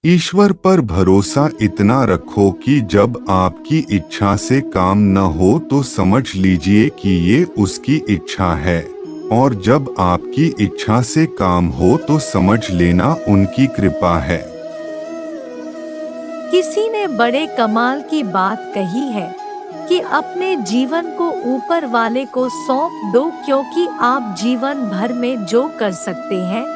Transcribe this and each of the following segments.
ईश्वर पर भरोसा इतना रखो कि जब आपकी इच्छा से काम न हो तो समझ लीजिए कि ये उसकी इच्छा है, और जब आपकी इच्छा से काम हो तो समझ लेना उनकी कृपा है। किसी ने बड़े कमाल की बात कही है कि अपने जीवन को ऊपर वाले को सौंप दो, क्योंकि आप जीवन भर में जो कर सकते हैं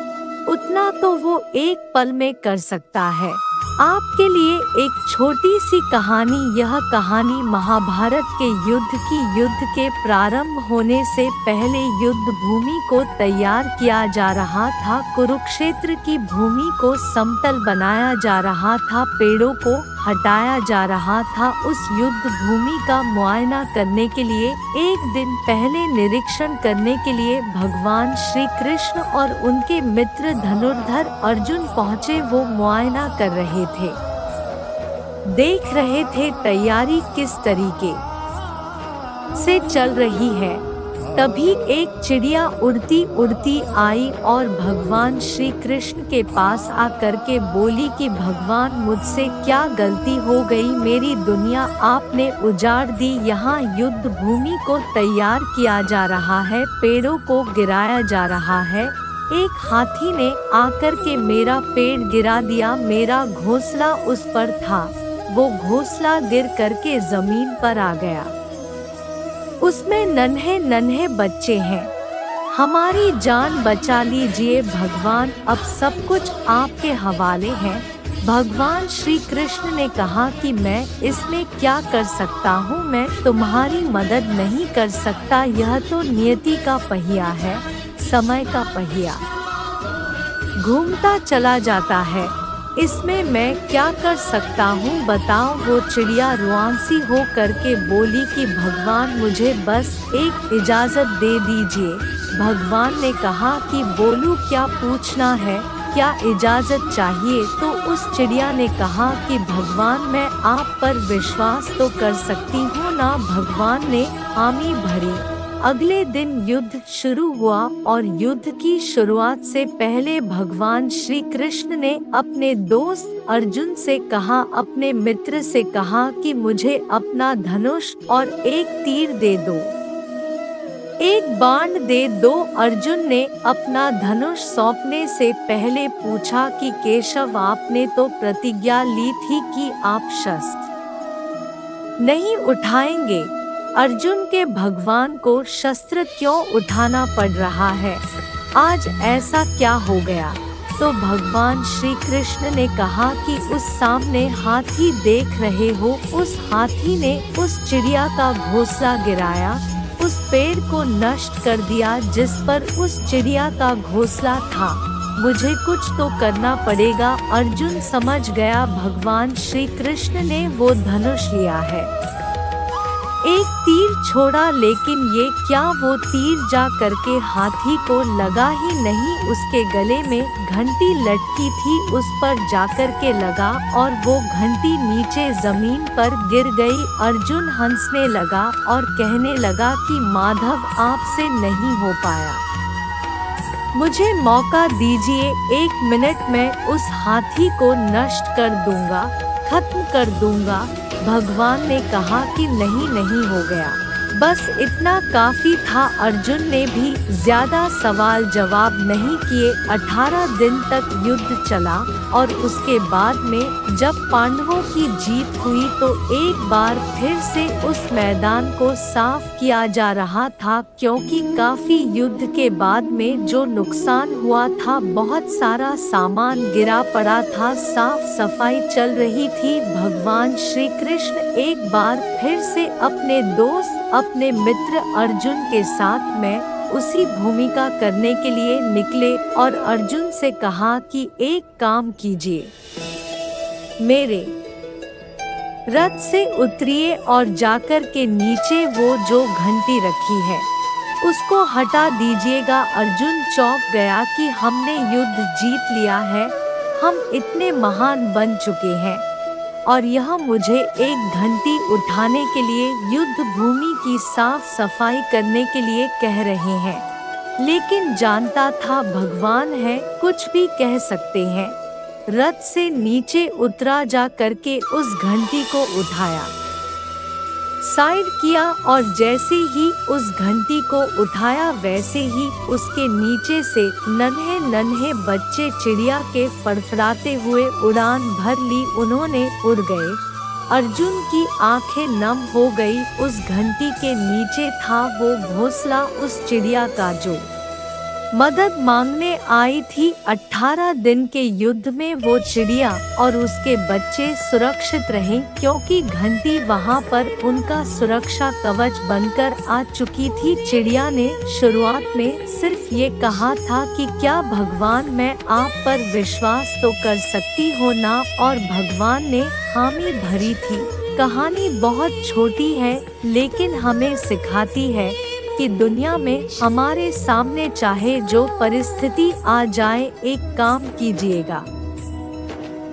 उतना तो वो एक पल में कर सकता है। आपके लिए एक छोटी सी कहानी। यह कहानी महाभारत के युद्ध के प्रारंभ होने से पहले युद्ध भूमि को तैयार किया जा रहा था। कुरुक्षेत्र की भूमि को समतल बनाया जा रहा था, पेड़ों को हटाया जा रहा था। उस युद्ध भूमि का मुआयना करने के लिए एक दिन पहले निरीक्षण करने के लिए भगवान श्री कृष्ण और उनके मित्र धनुर्धर अर्जुन पहुँचे। वो मुआयना कर रहे थे, देख रहे थे तैयारी किस तरीके से चल रही है। तभी एक चिड़िया उड़ती उड़ती आई और भगवान श्री कृष्ण के पास आकर के बोली कि भगवान, मुझसे क्या गलती हो गई? मेरी दुनिया आपने उजाड़ दी। यहाँ युद्ध भूमि को तैयार किया जा रहा है, पेड़ों को गिराया जा रहा है। एक हाथी ने आकर के मेरा पेड़ गिरा दिया। मेरा घोंसला उस पर था, वो घोंसला गिर करके जमीन पर आ गया। उसमें नन्हे नन्हे बच्चे हैं। हमारी जान बचा लीजिए भगवान, अब सब कुछ आपके हवाले है। भगवान श्री कृष्ण ने कहा कि मैं इसमें क्या कर सकता हूँ, मैं तुम्हारी मदद नहीं कर सकता। यह तो नियति का पहिया है, समय का पहिया घूमता चला जाता है, इसमें मैं क्या कर सकता हूँ बताओ? वो चिड़िया रुआंसी हो करके बोली कि भगवान, मुझे बस एक इजाज़त दे दीजिए। भगवान ने कहा कि बोलूँ, क्या पूछना है, क्या इजाज़त चाहिए? तो उस चिड़िया ने कहा कि भगवान, मैं आप पर विश्वास तो कर सकती हूँ ना? भगवान ने हामी भरी। अगले दिन युद्ध शुरू हुआ और युद्ध की शुरुआत से पहले भगवान श्री कृष्ण ने अपने दोस्त अर्जुन से कहा, अपने मित्र से कहा कि मुझे अपना धनुष और एक तीर दे दो, एक बाण दे दो। अर्जुन ने अपना धनुष सौंपने से पहले पूछा कि केशव, आपने तो प्रतिज्ञा ली थी कि आप शस्त्र नहीं उठाएंगे। अर्जुन के भगवान को शस्त्र क्यों उठाना पड़ रहा है? आज ऐसा क्या हो गया? तो भगवान श्री कृष्ण ने कहा कि उस सामने हाथी देख रहे हो, उस हाथी ने उस चिड़िया का घोंसला गिराया, उस पेड़ को नष्ट कर दिया जिस पर उस चिड़िया का घोंसला था। मुझे कुछ तो करना पड़ेगा। अर्जुन समझ गया भगवान श्री कृष्ण ने वो धनुष लिया है, एक तीर छोड़ा, लेकिन ये क्या, वो तीर जा करके हाथी को लगा ही नहीं। उसके गले में घंटी लटकी थी, उस पर जाकर के लगा और वो घंटी नीचे जमीन पर गिर गई। अर्जुन हंसने लगा और कहने लगा कि माधव, आपसे नहीं हो पाया, मुझे मौका दीजिए, 1 मिनट में उस हाथी को नष्ट कर दूंगा, खत्म कर दूंगा। भगवान ने कहा कि नहीं हो गया, बस इतना काफी था। अर्जुन ने भी ज्यादा सवाल जवाब नहीं किए। 18 दिन तक युद्ध चला और उसके बाद में जब पांडवों की जीत हुई तो एक बार फिर से उस मैदान को साफ किया जा रहा था, क्योंकि काफी युद्ध के बाद में जो नुकसान हुआ था, बहुत सारा सामान गिरा पड़ा था, साफ सफाई चल रही थी। भगवान श्री कृष्ण एक बार फिर से अपने दोस्त, अपने मित्र अर्जुन के साथ में उसी भूमिका करने के लिए निकले और अर्जुन से कहा कि एक काम कीजिए, मेरे रथ से उतरिए और जाकर के नीचे वो जो घंटी रखी है उसको हटा दीजिएगा। अर्जुन चौंक गया कि हमने युद्ध जीत लिया है, हम इतने महान बन चुके हैं और यह मुझे एक घंटी उठाने के लिए, युद्ध भूमि की साफ सफाई करने के लिए कह रहे हैं। लेकिन जानता था भगवान है, कुछ भी कह सकते हैं। रथ से नीचे उतरा जा करके उस घंटी को उठाया, साइड किया और जैसे ही उस घंटी को उठाया वैसे ही उसके नीचे से नन्हे नन्हे बच्चे चिड़िया के फड़फड़ाते हुए उड़ान भर ली। उन्होंने उड़ गए। अर्जुन की आंखें नम हो गई। उस घंटी के नीचे था वो घोंसला उस चिड़िया का जो मदद मांगने आई थी। 18 दिन के युद्ध में वो चिड़िया और उसके बच्चे सुरक्षित रहे, क्योंकि घंटी वहां पर उनका सुरक्षा कवच बनकर आ चुकी थी। चिड़िया ने शुरुआत में सिर्फ ये कहा था कि क्या भगवान मैं आप पर विश्वास तो कर सकती हो ना, और भगवान ने हामी भरी थी। कहानी बहुत छोटी है लेकिन हमें सिखाती है कि दुनिया में हमारे सामने चाहे जो परिस्थिति आ जाए, एक काम कीजिएगा,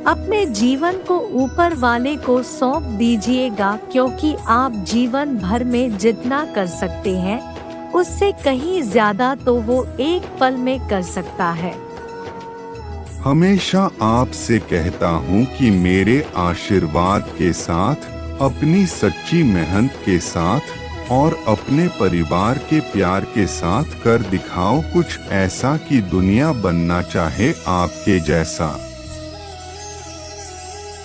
अपने जीवन को ऊपर वाले को सौंप दीजिएगा, क्योंकि आप जीवन भर में जितना कर सकते हैं उससे कहीं ज्यादा तो वो एक पल में कर सकता है। हमेशा आपसे कहता हूँ कि मेरे आशीर्वाद के साथ, अपनी सच्ची मेहनत के साथ और अपने परिवार के प्यार के साथ कर दिखाओ कुछ ऐसा कि दुनिया बनना चाहे आपके जैसा।